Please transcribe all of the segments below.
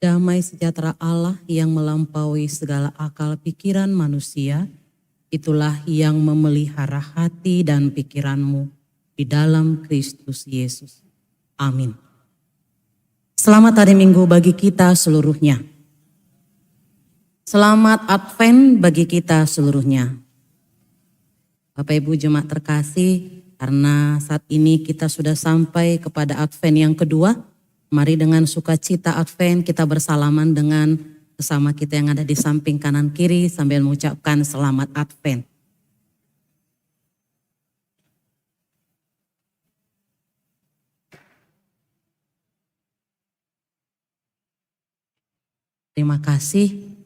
Damai sejahtera Allah yang melampaui segala akal pikiran manusia, itulah yang memelihara hati dan pikiranmu di dalam Kristus Yesus. Amin. Selamat hari Minggu bagi kita seluruhnya. Selamat Advent bagi kita seluruhnya. Bapak Ibu jemaat terkasih, karena saat ini kita sudah sampai kepada Advent yang kedua, mari dengan sukacita Advent kita bersalaman dengan sesama kita yang ada di samping kanan kiri sambil mengucapkan selamat Advent. Terima kasih.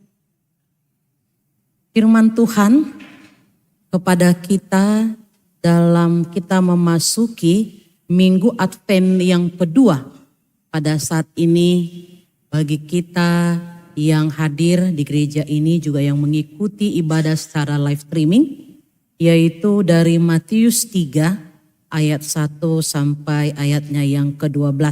Firman Tuhan kepada kita dalam kita memasuki Minggu Advent yang kedua. Pada saat ini bagi kita yang hadir di gereja ini juga yang mengikuti ibadah secara live streaming, yaitu dari Matius 3 ayat 1 sampai ayatnya yang ke-12.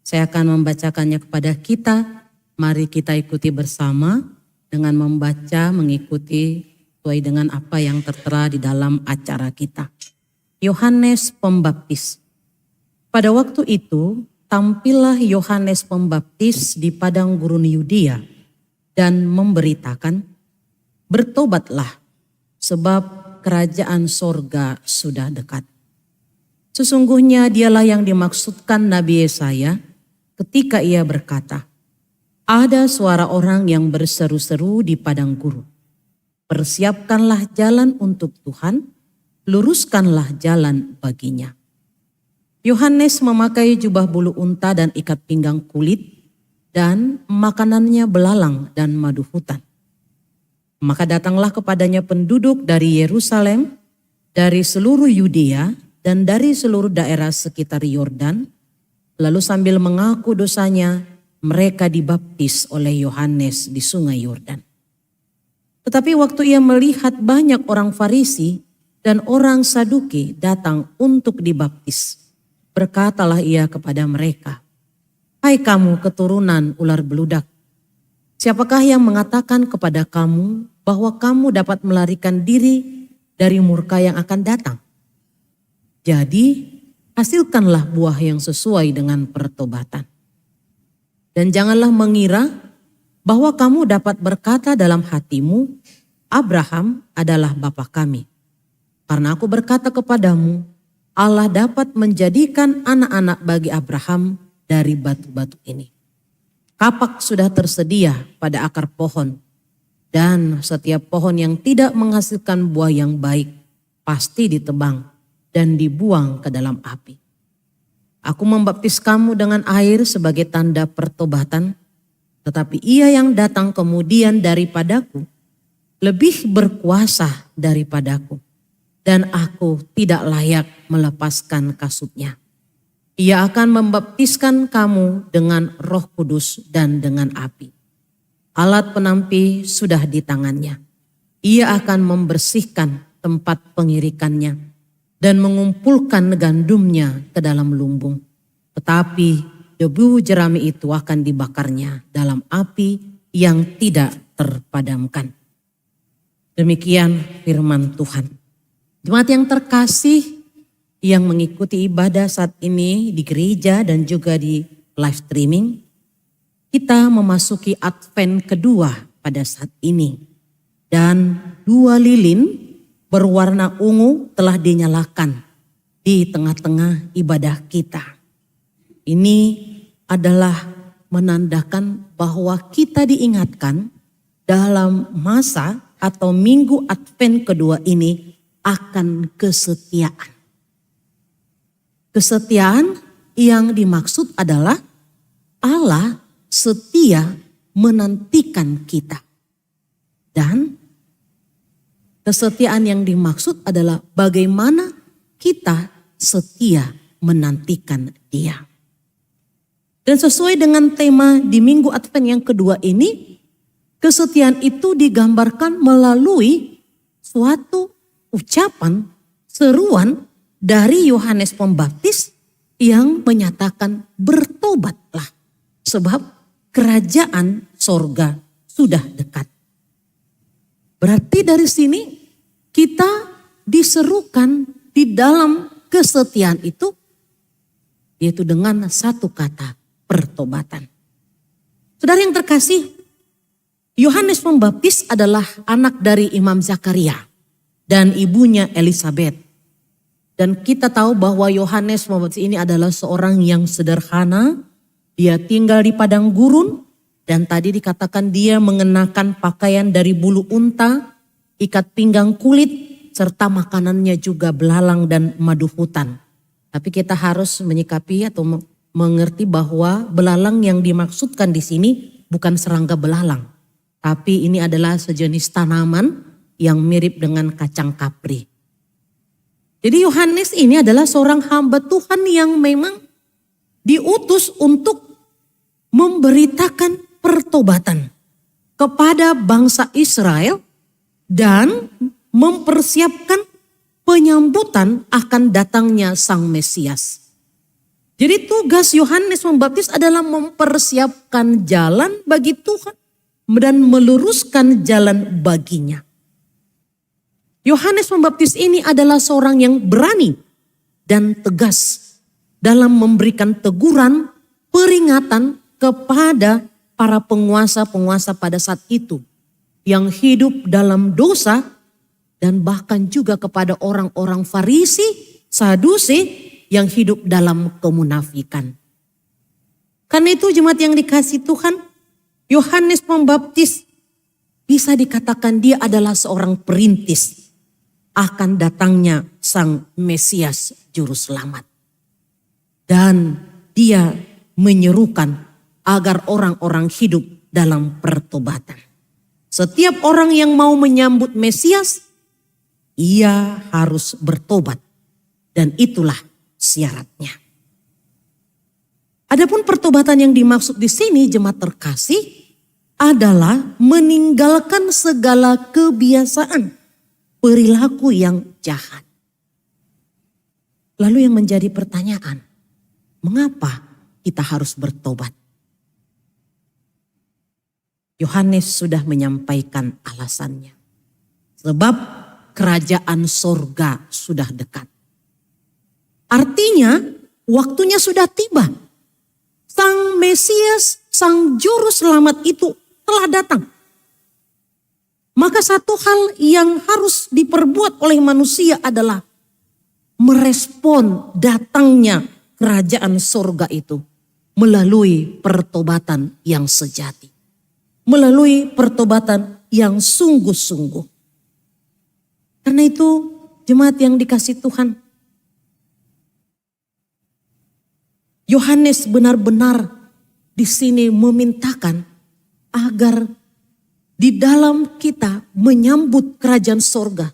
Saya akan membacakannya kepada kita, mari kita ikuti bersama dengan membaca mengikuti sesuai dengan apa yang tertera di dalam acara kita. Yohanes Pembaptis. Pada waktu itu tampillah Yohanes Pembaptis di padang gurun Yudea dan memberitakan, bertobatlah sebab kerajaan sorga sudah dekat. Sesungguhnya dialah yang dimaksudkan Nabi Yesaya ketika ia berkata, ada suara orang yang berseru-seru di padang gurun. Persiapkanlah jalan untuk Tuhan, luruskanlah jalan baginya. Yohanes memakai jubah bulu unta dan ikat pinggang kulit, dan makanannya belalang dan madu hutan. Maka datanglah kepadanya penduduk dari Yerusalem, dari seluruh Yudea, dan dari seluruh daerah sekitar Yordan. Lalu sambil mengaku dosanya, mereka dibaptis oleh Yohanes di sungai Yordan. Tetapi waktu ia melihat banyak orang Farisi dan orang Saduki datang untuk dibaptis, berkatalah ia kepada mereka, hai kamu keturunan ular beludak, siapakah yang mengatakan kepada kamu bahwa kamu dapat melarikan diri dari murka yang akan datang? Jadi hasilkanlah buah yang sesuai dengan pertobatan. Dan janganlah mengira bahwa kamu dapat berkata dalam hatimu, Abraham adalah bapa kami. Karena aku berkata kepadamu, Allah dapat menjadikan anak-anak bagi Abraham dari batu-batu ini. Kapak sudah tersedia pada akar pohon, dan setiap pohon yang tidak menghasilkan buah yang baik pasti ditebang dan dibuang ke dalam api. Aku membaptis kamu dengan air sebagai tanda pertobatan, tetapi ia yang datang kemudian daripadaku lebih berkuasa daripadaku. Dan aku tidak layak melepaskan kasutnya. Ia akan membaptiskan kamu dengan Roh Kudus dan dengan api. Alat penampi sudah di tangannya. Ia akan membersihkan tempat pengirikannya dan mengumpulkan gandumnya ke dalam lumbung. Tetapi debu jerami itu akan dibakarnya dalam api yang tidak terpadamkan. Demikian firman Tuhan. Jemaat yang terkasih yang mengikuti ibadah saat ini di gereja dan juga di live streaming, kita memasuki Advent kedua pada saat ini. Dan 2 lilin berwarna ungu telah dinyalakan di tengah-tengah ibadah kita. Ini adalah menandakan bahwa kita diingatkan dalam masa atau minggu Advent kedua ini akan kesetiaan. Kesetiaan yang dimaksud adalah Allah setia menantikan kita. Dan kesetiaan yang dimaksud adalah bagaimana kita setia menantikan Dia. Dan sesuai dengan tema di minggu Advent yang kedua ini, kesetiaan itu digambarkan melalui suatu ucapan, seruan dari Yohanes Pembaptis yang menyatakan bertobatlah sebab kerajaan sorga sudah dekat. Berarti dari sini kita diserukan di dalam kesetiaan itu, yaitu dengan satu kata, pertobatan. Saudara yang terkasih, Yohanes Pembaptis adalah anak dari Imam Zakaria dan ibunya Elisabet. Dan kita tahu bahwa Yohanes Pembaptis ini adalah seorang yang sederhana. Dia tinggal di padang gurun dan tadi dikatakan dia mengenakan pakaian dari bulu unta, ikat pinggang kulit, serta makanannya juga belalang dan madu hutan. Tapi kita harus menyikapi atau mengerti bahwa belalang yang dimaksudkan di sini bukan serangga belalang. Tapi ini adalah sejenis tanaman yang mirip dengan kacang kapri. Jadi Yohanes ini adalah seorang hamba Tuhan yang memang diutus untuk memberitakan pertobatan kepada bangsa Israel dan mempersiapkan penyambutan akan datangnya Sang Mesias. Jadi tugas Yohanes Pembaptis adalah mempersiapkan jalan bagi Tuhan dan meluruskan jalan baginya. Yohanes Pembaptis ini adalah seorang yang berani dan tegas dalam memberikan teguran, peringatan kepada para penguasa-penguasa pada saat itu yang hidup dalam dosa dan bahkan juga kepada orang-orang Farisi, Sadusi yang hidup dalam kemunafikan. Karena itu jemaat yang dikasihi Tuhan, Yohanes Pembaptis bisa dikatakan dia adalah seorang perintis akan datangnya Sang Mesias Juru Selamat. Dan dia menyerukan agar orang-orang hidup dalam pertobatan. Setiap orang yang mau menyambut Mesias, ia harus bertobat. Dan itulah syaratnya. Adapun pertobatan yang dimaksud di sini jemaat terkasih adalah meninggalkan segala kebiasaan, perilaku yang jahat. Lalu yang menjadi pertanyaan, mengapa kita harus bertobat? Yohanes sudah menyampaikan alasannya. Sebab kerajaan sorga sudah dekat. Artinya waktunya sudah tiba. Sang Mesias, Sang Juru Selamat itu telah datang. Maka satu hal yang harus diperbuat oleh manusia adalah merespon datangnya kerajaan sorga itu melalui pertobatan yang sejati. Melalui pertobatan yang sungguh-sungguh. Karena itu jemaat yang dikasihi Tuhan, Yohanes benar-benar di sini memintakan agar di dalam kita menyambut kerajaan sorga,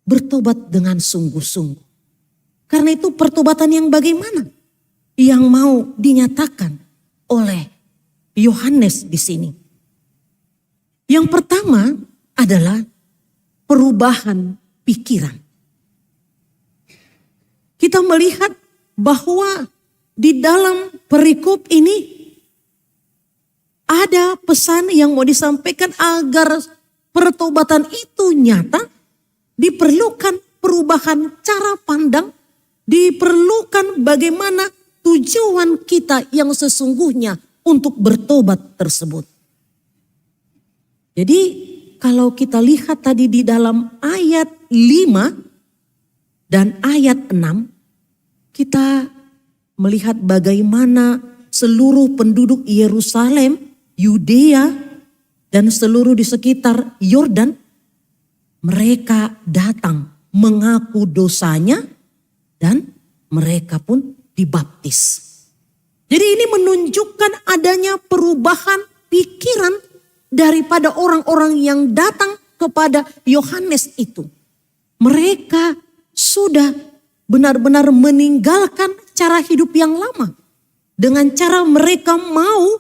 bertobat dengan sungguh-sungguh. Karena itu pertobatan yang bagaimana? Yang mau dinyatakan oleh Yohanes di sini. Yang pertama adalah perubahan pikiran. Kita melihat bahwa di dalam perikop ini ada pesan yang mau disampaikan agar pertobatan itu nyata, diperlukan perubahan cara pandang, diperlukan bagaimana tujuan kita yang sesungguhnya untuk bertobat tersebut. Jadi kalau kita lihat tadi di dalam ayat 5 dan ayat 6, kita melihat bagaimana seluruh penduduk Yerusalem, Yudea, dan seluruh di sekitar Yordan, mereka datang mengaku dosanya dan mereka pun dibaptis. Jadi ini menunjukkan adanya perubahan pikiran daripada orang-orang yang datang kepada Yohanes itu. Mereka sudah benar-benar meninggalkan cara hidup yang lama. Dengan cara mereka mau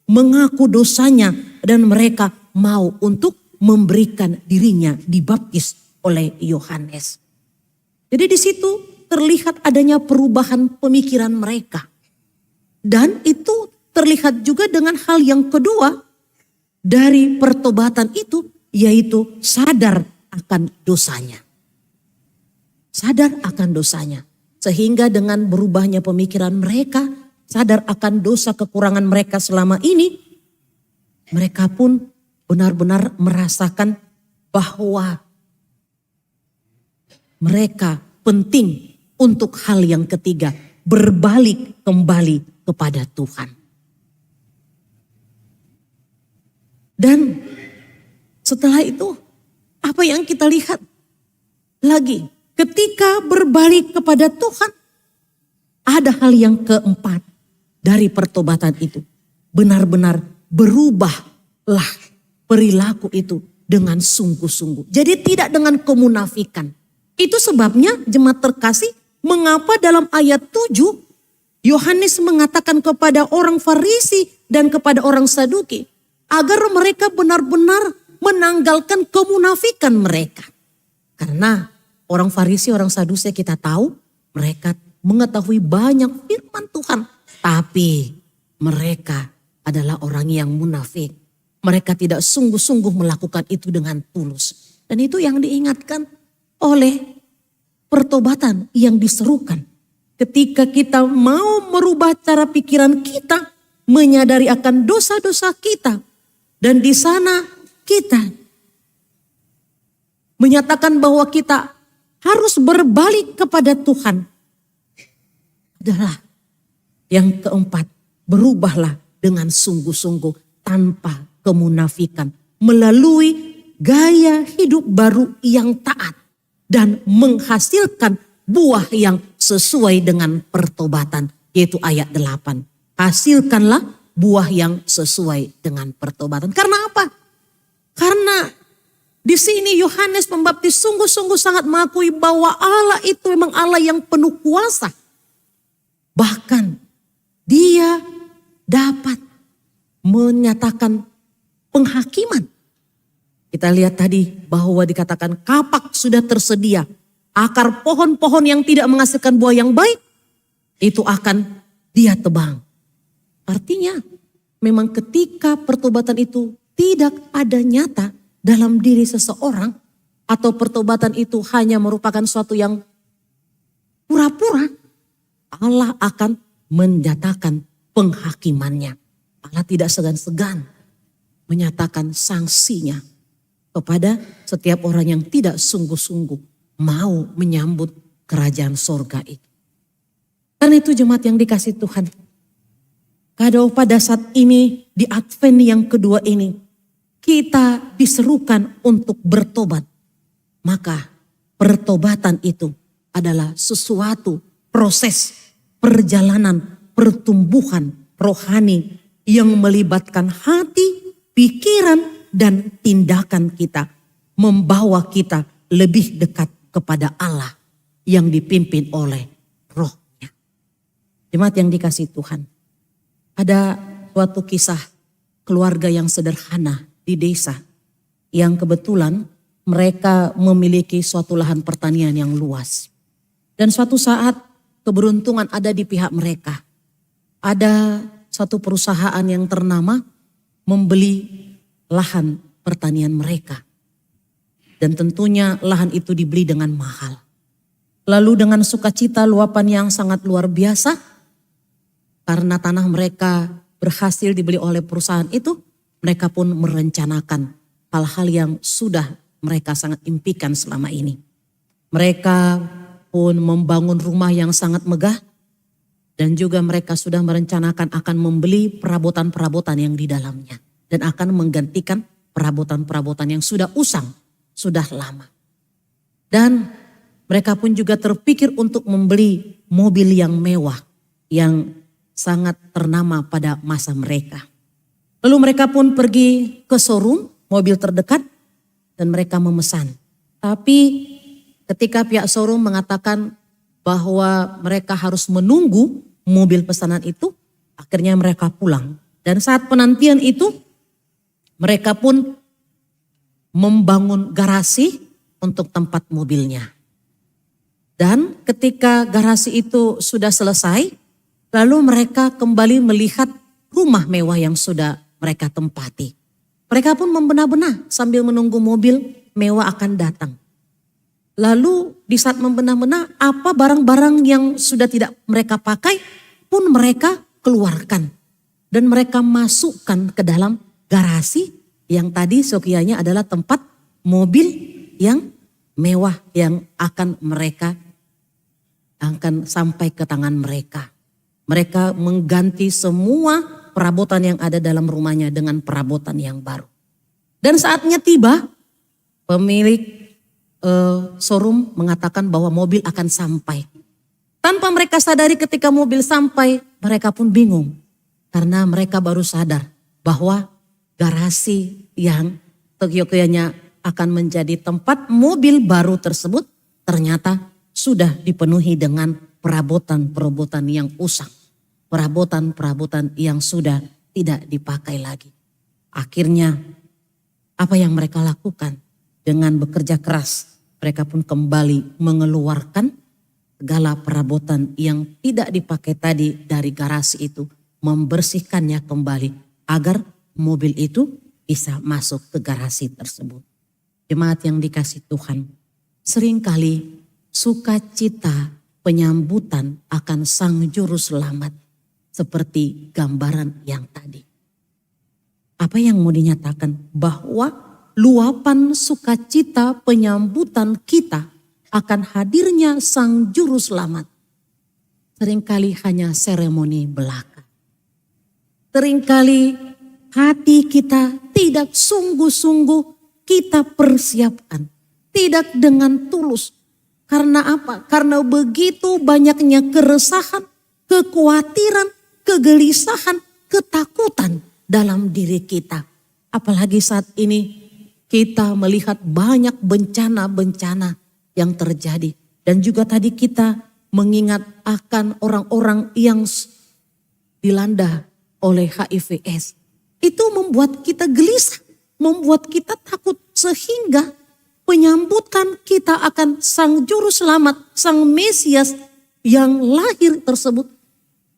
mengaku dosanya dan mereka mau untuk memberikan dirinya dibaptis oleh Yohanes. Jadi di situ terlihat adanya perubahan pemikiran mereka. Dan itu terlihat juga dengan hal yang kedua dari pertobatan itu, yaitu sadar akan dosanya. Sadar akan dosanya. Sehingga dengan berubahnya pemikiran mereka, sadar akan dosa kekurangan mereka selama ini, mereka pun benar-benar merasakan bahwa mereka penting untuk hal yang ketiga, berbalik kembali kepada Tuhan. Dan setelah itu, apa yang kita lihat lagi? Ketika berbalik kepada Tuhan, ada hal yang keempat dari pertobatan itu. Benar-benar berubahlah perilaku itu dengan sungguh-sungguh. Jadi tidak dengan kemunafikan. Itu sebabnya jemaat terkasih, mengapa dalam ayat 7 Yohanes mengatakan kepada orang Farisi dan kepada orang Saduki, agar mereka benar-benar menanggalkan kemunafikan mereka. Karena orang Farisi, orang Sadusi kita tahu mereka mengetahui banyak firman Tuhan. Tapi mereka adalah orang yang munafik. Mereka tidak sungguh-sungguh melakukan itu dengan tulus. Dan itu yang diingatkan oleh pertobatan yang diserukan. Ketika kita mau merubah cara pikiran kita, menyadari akan dosa-dosa kita. Dan di sana kita menyatakan bahwa kita harus berbalik kepada Tuhan. Adalah yang keempat, berubahlah dengan sungguh-sungguh tanpa kemunafikan. Melalui gaya hidup baru yang taat. Dan menghasilkan buah yang sesuai dengan pertobatan. Yaitu ayat 8. Hasilkanlah buah yang sesuai dengan pertobatan. Karena apa? Karena di sini Yohanes Pembaptis sungguh-sungguh sangat mengakui bahwa Allah itu memang Allah yang penuh kuasa. Bahkan dia dapat menyatakan penghakiman. Kita lihat tadi bahwa dikatakan kapak sudah tersedia. Akar pohon-pohon yang tidak menghasilkan buah yang baik, itu akan dia tebang. Artinya memang ketika pertobatan itu tidak ada nyata dalam diri seseorang, atau pertobatan itu hanya merupakan suatu yang pura-pura, Allah akan menyatakan penghakimannya. Allah tidak segan-segan menyatakan sanksinya kepada setiap orang yang tidak sungguh-sungguh mau menyambut kerajaan sorga itu. Karena itu jemaat yang dikasih Tuhan, kalau pada saat ini di Advent yang kedua ini kita diserukan untuk bertobat, maka pertobatan itu adalah sesuatu proses perjalanan pertumbuhan rohani yang melibatkan hati, pikiran, dan tindakan kita, membawa kita lebih dekat kepada Allah yang dipimpin oleh Roh-Nya. Jemaat yang dikasih Tuhan, ada suatu kisah keluarga yang sederhana di desa yang kebetulan mereka memiliki suatu lahan pertanian yang luas. Dan suatu saat keberuntungan ada di pihak mereka. Ada satu perusahaan yang ternama membeli lahan pertanian mereka. Dan tentunya lahan itu dibeli dengan mahal. Lalu dengan sukacita luapan yang sangat luar biasa, karena tanah mereka berhasil dibeli oleh perusahaan itu, mereka pun merencanakan hal-hal yang sudah mereka sangat impikan selama ini. Mereka pun membangun rumah yang sangat megah, dan juga mereka sudah merencanakan akan membeli perabotan-perabotan yang di dalamnya. Dan akan menggantikan perabotan-perabotan yang sudah usang, sudah lama. Dan mereka pun juga terpikir untuk membeli mobil yang mewah, yang sangat ternama pada masa mereka. Lalu mereka pun pergi ke showroom mobil terdekat dan mereka memesan. Tapi ketika pihak showroom mengatakan bahwa mereka harus menunggu mobil pesanan itu, akhirnya mereka pulang. Dan saat penantian itu mereka pun membangun garasi untuk tempat mobilnya. Dan ketika garasi itu sudah selesai, lalu mereka kembali melihat rumah mewah yang sudah mereka tempati. Mereka pun membenah-benah sambil menunggu mobil mewah akan datang. Lalu di saat membenah-benah, apa barang-barang yang sudah tidak mereka pakai pun mereka keluarkan. Dan mereka masukkan ke dalam garasi yang tadi sekianya adalah tempat mobil yang mewah yang akan sampai ke tangan mereka. Mereka mengganti semua perabotan yang ada dalam rumahnya dengan perabotan yang baru. Dan saatnya tiba, pemilik showroom mengatakan bahwa mobil akan sampai. Tanpa mereka sadari ketika mobil sampai, mereka pun bingung. Karena mereka baru sadar bahwa garasi yang seyogyanya akan menjadi tempat mobil baru tersebut ternyata sudah dipenuhi dengan perabotan-perabotan yang usang. Perabotan-perabotan yang sudah tidak dipakai lagi. Akhirnya apa yang mereka lakukan? Dengan bekerja keras, mereka pun kembali mengeluarkan segala perabotan yang tidak dipakai tadi dari garasi itu, membersihkannya kembali agar mobil itu bisa masuk ke garasi tersebut. Jemaat yang dikasihi Tuhan, seringkali sukacita penyambutan akan Sang Juru Selamat seperti gambaran yang tadi. Apa yang mau dinyatakan? Bahwa luapan sukacita penyambutan kita akan hadirnya Sang Juru Selamat seringkali hanya seremoni belaka. Seringkali hati kita tidak sungguh-sungguh kita persiapkan. Tidak dengan tulus. Karena apa? Karena begitu banyaknya keresahan, kekhawatiran, kegelisahan, ketakutan dalam diri kita. Apalagi saat ini kita melihat banyak bencana-bencana yang terjadi. Dan juga tadi kita mengingat akan orang-orang yang dilanda oleh HIV/AIDS. Itu membuat kita gelisah, membuat kita takut. Sehingga penyambutan kita akan Sang Juru Selamat, Sang Mesias yang lahir tersebut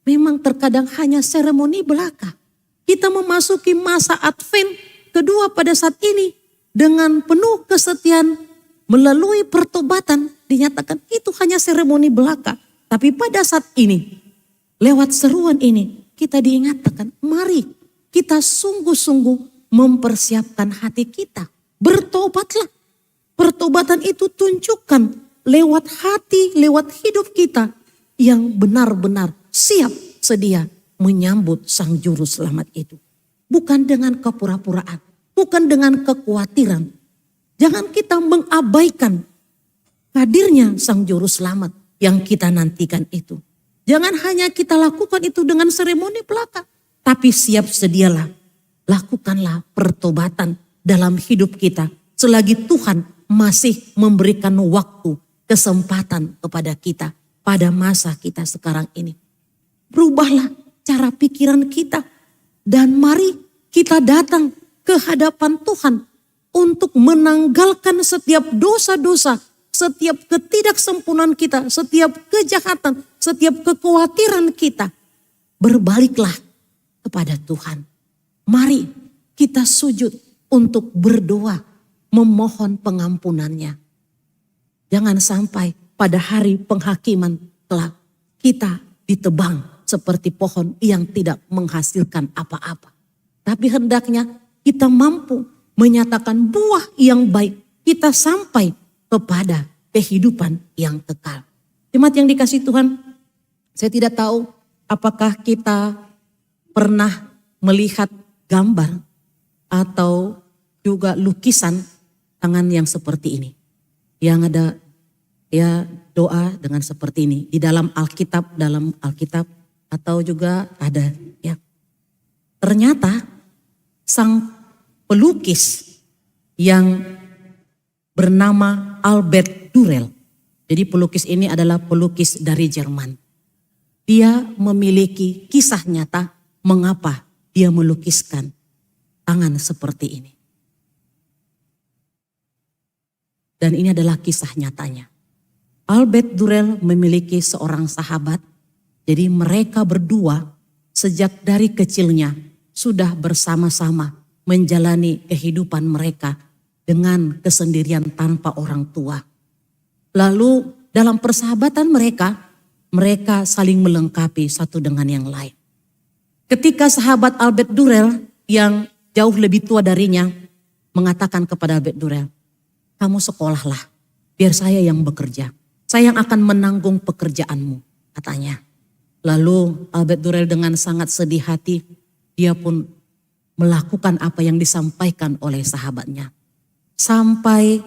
memang terkadang hanya seremoni belaka. Kita memasuki masa Advent kedua pada saat ini. Dengan penuh kesetiaan melalui pertobatan dinyatakan itu hanya seremoni belaka. Tapi pada saat ini lewat seruan ini kita diingatkan mari kita sungguh-sungguh mempersiapkan hati kita. Bertobatlah. Pertobatan itu tunjukkan lewat hati, lewat hidup kita yang benar-benar siap sedia menyambut Sang Juru Selamat itu. Bukan dengan kepura-puraan. Bukan dengan kekhawatiran. Jangan kita mengabaikan hadirnya Sang Juru Selamat yang kita nantikan itu. Jangan hanya kita lakukan itu dengan seremoni belaka. Tapi siap sedialah. Lakukanlah pertobatan dalam hidup kita. Selagi Tuhan masih memberikan waktu, kesempatan kepada kita pada masa kita sekarang ini. Berubahlah cara pikiran kita. Dan mari kita datang ke hadapan Tuhan untuk menanggalkan setiap dosa-dosa, setiap ketidaksempurnaan kita, setiap kejahatan, setiap kekhawatiran kita. Berbaliklah kepada Tuhan. Mari kita sujud untuk berdoa, memohon pengampunannya. Jangan sampai pada hari penghakiman kelak kita ditebang seperti pohon yang tidak menghasilkan apa-apa. Tapi hendaknya kita mampu menyatakan buah yang baik. Kita sampai kepada kehidupan yang kekal. Jemaat yang dikasihi Tuhan, saya tidak tahu apakah kita pernah melihat gambar atau juga lukisan tangan yang seperti ini. Yang ada ya doa dengan seperti ini. Di dalam Alkitab atau juga ada ya. Ternyata sang pelukis yang bernama Albert Dürer. Jadi pelukis ini adalah pelukis dari Jerman. Dia memiliki kisah nyata mengapa dia melukiskan tangan seperti ini. Dan ini adalah kisah nyatanya. Albert Dürer memiliki seorang sahabat. Jadi mereka berdua sejak dari kecilnya sudah bersama-sama menjalani kehidupan mereka dengan kesendirian tanpa orang tua. Lalu dalam persahabatan mereka saling melengkapi satu dengan yang lain. Ketika sahabat Albert Durrell yang jauh lebih tua darinya mengatakan kepada Albert Durrell, "Kamu sekolahlah, biar saya yang bekerja. Saya yang akan menanggung pekerjaanmu," katanya. Lalu Albert Durrell dengan sangat sedih hati, dia pun melakukan apa yang disampaikan oleh sahabatnya. Sampai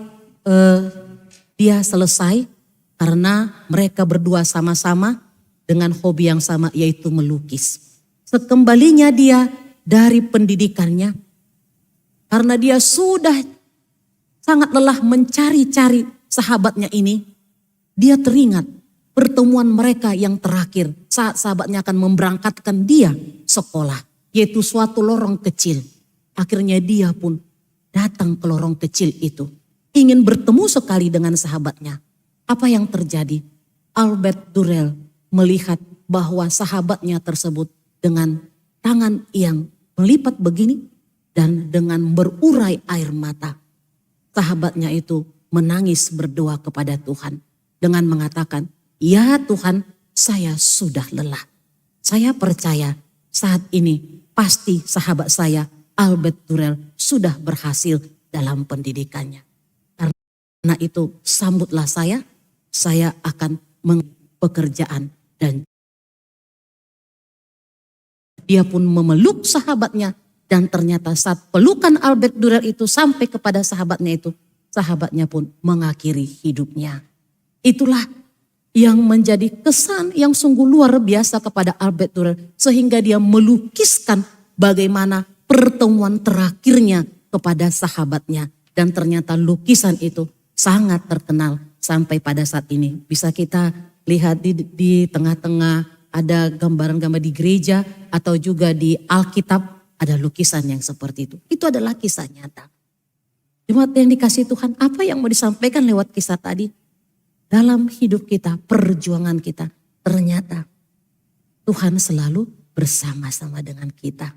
dia selesai karena mereka berdua sama-sama dengan hobi yang sama, yaitu melukis. Sekembalinya dia dari pendidikannya, karena dia sudah sangat lelah mencari-cari sahabatnya ini, dia teringat pertemuan mereka yang terakhir saat sahabatnya akan memberangkatkan dia sekolah, yaitu suatu lorong kecil. Akhirnya dia pun datang ke lorong kecil itu, ingin bertemu sekali dengan sahabatnya. Apa yang terjadi? Albert Durrell melihat bahwa sahabatnya tersebut dengan tangan yang melipat begini dan dengan berurai air mata. Sahabatnya itu menangis berdoa kepada Tuhan dengan mengatakan, "Ya Tuhan, saya sudah lelah. Saya percaya saat ini pasti sahabat saya Albert Durrell sudah berhasil dalam pendidikannya. Karena itu sambutlah saya akan pekerjaan." Dan dia pun memeluk sahabatnya, dan ternyata saat pelukan Albert Durrell itu sampai kepada sahabatnya itu, sahabatnya pun mengakhiri hidupnya. Itulah yang menjadi kesan yang sungguh luar biasa kepada Albert Durrell, sehingga dia melukiskan bagaimana pertemuan terakhirnya kepada sahabatnya. Dan ternyata lukisan itu sangat terkenal sampai pada saat ini. Bisa kita lihat di tengah-tengah ada gambaran-gambar di gereja atau juga di Alkitab ada lukisan yang seperti itu. Itu adalah kisah nyata. Jemaat yang dikasihi Tuhan, apa yang mau disampaikan lewat kisah tadi? Dalam hidup kita, perjuangan kita, ternyata Tuhan selalu bersama-sama dengan kita.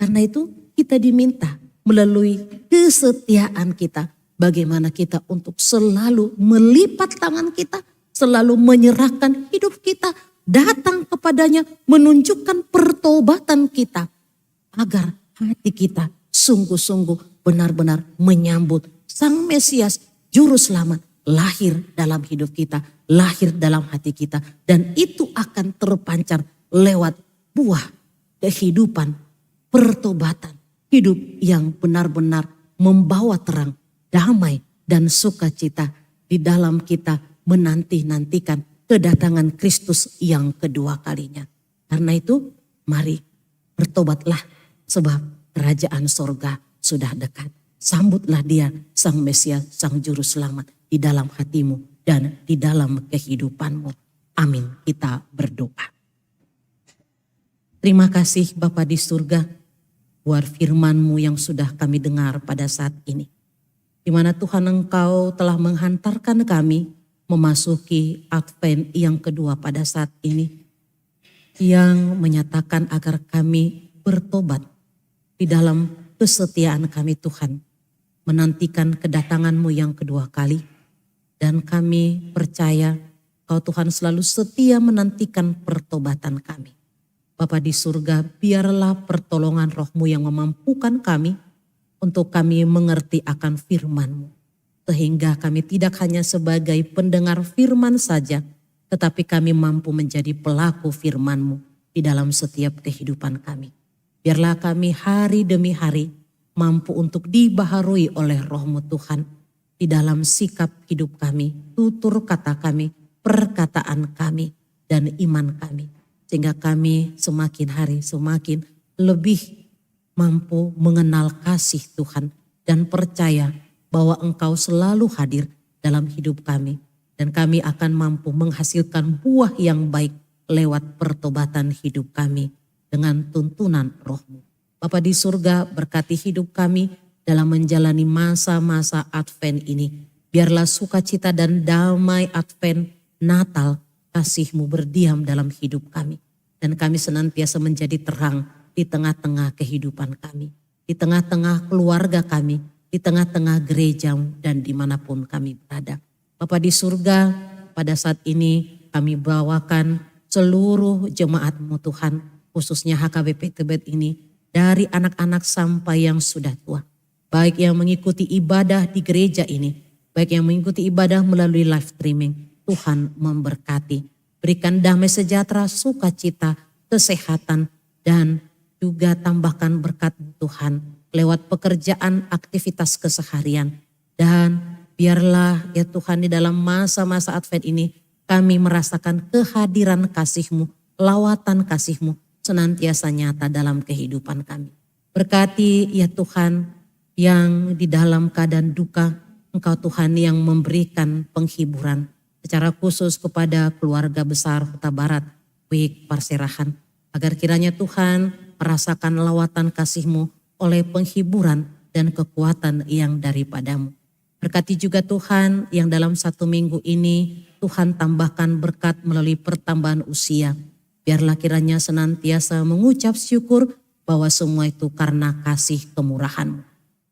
Karena itu kita diminta melalui kesetiaan kita, bagaimana kita untuk selalu melipat tangan kita, selalu menyerahkan hidup kita, datang kepadanya, menunjukkan pertobatan kita, agar hati kita sungguh-sungguh benar-benar menyambut Sang Mesias, Juru Selamat, lahir dalam hidup kita, lahir dalam hati kita. Dan itu akan terpancar lewat buah kehidupan, pertobatan, hidup yang benar-benar membawa terang, damai, dan sukacita di dalam kita menanti-nantikan kedatangan Kristus yang kedua kalinya. Karena itu mari bertobatlah, sebab kerajaan sorga sudah dekat. Sambutlah dia, Sang Mesias, Sang Juru Selamat di dalam hatimu dan di dalam kehidupanmu. Amin. Kita berdoa. Terima kasih Bapa di surga buat firman-Mu yang sudah kami dengar pada saat ini. Di mana Tuhan Engkau telah menghantarkan kami memasuki Advent yang kedua pada saat ini, yang menyatakan agar kami bertobat di dalam kesetiaan kami Tuhan, menantikan kedatangan-Mu yang kedua kali. Dan kami percaya Kau Tuhan selalu setia menantikan pertobatan kami. Bapa di surga, biarlah pertolongan Roh-Mu yang memampukan kami untuk kami mengerti akan firman-Mu. Sehingga kami tidak hanya sebagai pendengar firman saja, tetapi kami mampu menjadi pelaku firman-Mu di dalam setiap kehidupan kami. Biarlah kami hari demi hari mampu untuk dibaharui oleh Roh-Mu Tuhan di dalam sikap hidup kami, tutur kata kami, perkataan kami, dan iman kami. Sehingga kami semakin hari semakin lebih mampu mengenal kasih Tuhan dan percaya bahwa Engkau selalu hadir dalam hidup kami. Dan kami akan mampu menghasilkan buah yang baik lewat pertobatan hidup kami dengan tuntunan Roh-Mu. Bapa di surga, berkati hidup kami dalam menjalani masa-masa Advent ini. Biarlah sukacita dan damai Advent, Natal, kasih-Mu berdiam dalam hidup kami. Dan kami senantiasa menjadi terang di tengah-tengah kehidupan kami, di tengah-tengah keluarga kami, di tengah-tengah gereja dan dimanapun kami berada. Bapa di surga, pada saat ini kami bawakan seluruh jemaat-Mu Tuhan, khususnya HKBP Tebet ini, dari anak-anak sampai yang sudah tua. Baik yang mengikuti ibadah di gereja ini, baik yang mengikuti ibadah melalui live streaming. Tuhan memberkati. Berikan damai sejahtera, sukacita, kesehatan, dan juga tambahkan berkat Tuhan lewat pekerjaan, aktivitas keseharian. Dan biarlah ya Tuhan di dalam masa-masa Advent ini kami merasakan kehadiran kasih-Mu, lawatan kasih-Mu senantiasa nyata dalam kehidupan kami. Berkati ya Tuhan yang di dalam keadaan duka, Engkau Tuhan yang memberikan penghiburan secara khusus kepada keluarga besar Huta Barat, Wik Parserahan. Agar kiranya Tuhan merasakan lawatan kasih-Mu oleh penghiburan dan kekuatan yang daripada-Mu. Berkati juga Tuhan yang dalam 1 minggu ini Tuhan tambahkan berkat melalui pertambahan usia. Biarlah kiranya senantiasa mengucap syukur bahwa semua itu karena kasih kemurahan-Mu.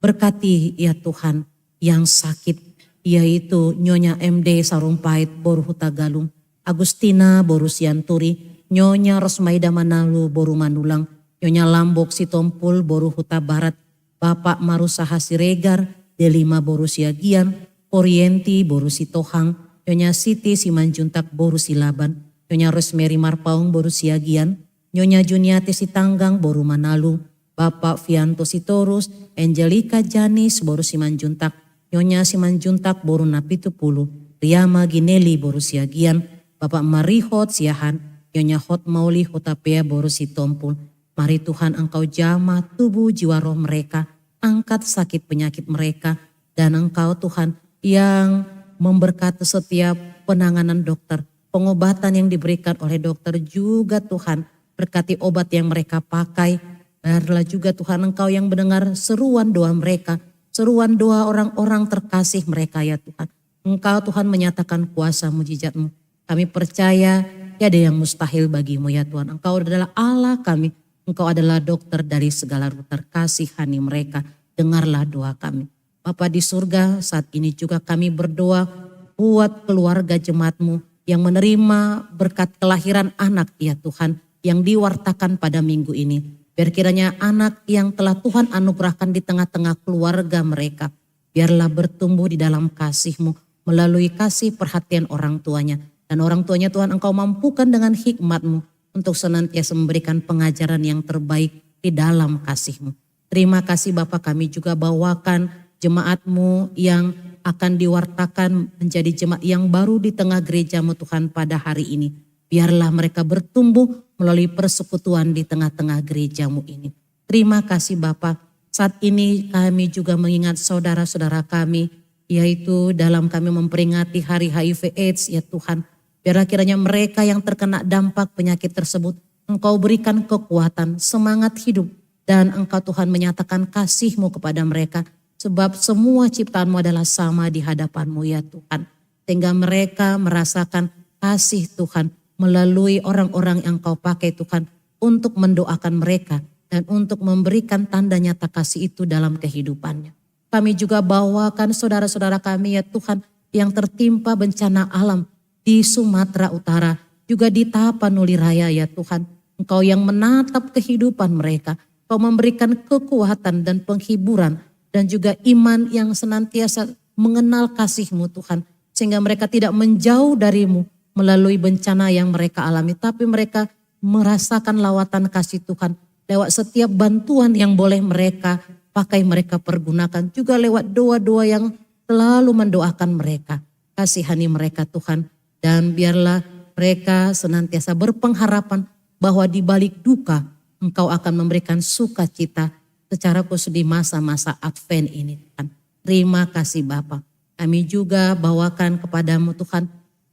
Berkati ya Tuhan yang sakit, yaitu Nyonya MD Sarumpait Boru Huta Galung, Agustina Boru Sianturi, Nyonya Rosmaida Manalu Boru Manulang, Nyonya Lambok Sitompul Boru Huta Barat, Bapak Marusaha Siregar, Delima Boru Siagian, Orienti Boru Sitohang, Nyonya Siti Simanjuntak Boru Silaban, Nyonya Rosemary Marpaung Boru Siagian, Nyonya Juniati Sitanggang Boru Manalu, Bapak Fianto Sitorus, Angelica Janis Boru Simanjuntak, Nyonya Simanjuntak Boru Napitupulu, Riama Gineli Boru Siagian, Bapak Marihot Siahan, Nyonya Hot Mauli Hotapea Boru Sitompul. Mari Tuhan Engkau jamah tubuh jiwa roh mereka, angkat sakit penyakit mereka, dan Engkau Tuhan yang memberkati setiap penanganan dokter, pengobatan yang diberikan oleh dokter juga Tuhan, berkati obat yang mereka pakai. Biarlah juga Tuhan Engkau yang mendengar seruan doa mereka, seruan doa orang-orang terkasih mereka ya Tuhan. Engkau Tuhan menyatakan kuasa mujizat-Mu. Kami percaya tiada yang mustahil bagi-Mu ya Tuhan. Engkau adalah Allah kami. Engkau adalah dokter dari segala ruta. Kasihani mereka. Dengarlah doa kami. Bapa di surga, saat ini juga kami berdoa buat keluarga jemaat-Mu yang menerima berkat kelahiran anak ya Tuhan yang diwartakan pada minggu ini. Biar kiranya anak yang telah Tuhan anugerahkan di tengah-tengah keluarga mereka, biarlah bertumbuh di dalam kasih-Mu melalui kasih perhatian orang tuanya. Dan orang tuanya Tuhan Engkau mampukan dengan hikmat-Mu untuk senantiasa memberikan pengajaran yang terbaik di dalam kasih-Mu. Terima kasih Bapa, kami juga bawakan jemaat-Mu yang akan diwartakan menjadi jemaat yang baru di tengah gereja-Mu Tuhan pada hari ini. Biarlah mereka bertumbuh melalui persekutuan di tengah-tengah gereja-Mu ini. Terima kasih Bapa. Saat ini kami juga mengingat saudara-saudara kami, yaitu dalam kami memperingati hari HIV AIDS ya Tuhan. Biarlah kiranya mereka yang terkena dampak penyakit tersebut, Engkau berikan kekuatan, semangat hidup. Dan Engkau Tuhan menyatakan kasih-Mu kepada mereka. Sebab semua ciptaan-Mu adalah sama di hadapan-Mu ya Tuhan. Sehingga mereka merasakan kasih Tuhan melalui orang-orang yang Kau pakai Tuhan untuk mendoakan mereka dan untuk memberikan tanda nyata kasih itu dalam kehidupannya. Kami juga bawakan saudara-saudara kami ya Tuhan yang tertimpa bencana alam di Sumatera Utara, juga di Tapanuli Raya ya Tuhan. Engkau yang menatap kehidupan mereka, Kau memberikan kekuatan dan penghiburan dan juga iman yang senantiasa mengenal kasih-Mu Tuhan. Sehingga mereka tidak menjauh dari-Mu melalui bencana yang mereka alami, tapi mereka merasakan lawatan kasih Tuhan lewat setiap bantuan yang boleh mereka pakai, mereka pergunakan, juga lewat doa-doa yang selalu mendoakan mereka. Kasihani mereka Tuhan, dan biarlah mereka senantiasa berpengharapan bahwa di balik duka Engkau akan memberikan sukacita secara khusus di masa-masa Advent ini Tuhan. Terima kasih Bapa. Kami juga bawakan kepadamu Tuhan,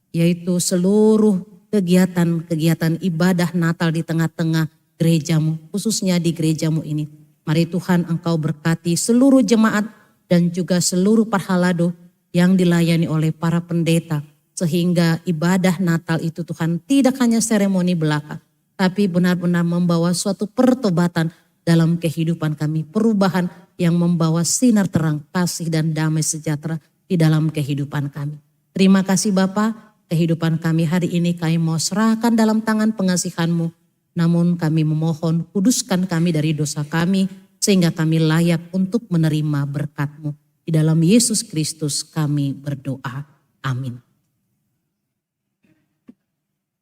yaitu seluruh kegiatan-kegiatan ibadah Natal di tengah-tengah gereja-Mu, khususnya di gereja-Mu ini. Mari Tuhan Engkau berkati seluruh jemaat dan juga seluruh parhalado yang dilayani oleh para pendeta. Sehingga ibadah Natal itu Tuhan tidak hanya seremoni belaka, tapi benar-benar membawa suatu pertobatan dalam kehidupan kami. Perubahan yang membawa sinar terang, kasih dan damai sejahtera di dalam kehidupan kami. Terima kasih Bapa, kehidupan kami hari ini kami mau serahkan dalam tangan pengasihan-Mu. Namun kami memohon kuduskan kami dari dosa kami sehingga kami layak untuk menerima berkat-Mu. Di dalam Yesus Kristus kami berdoa. Amin.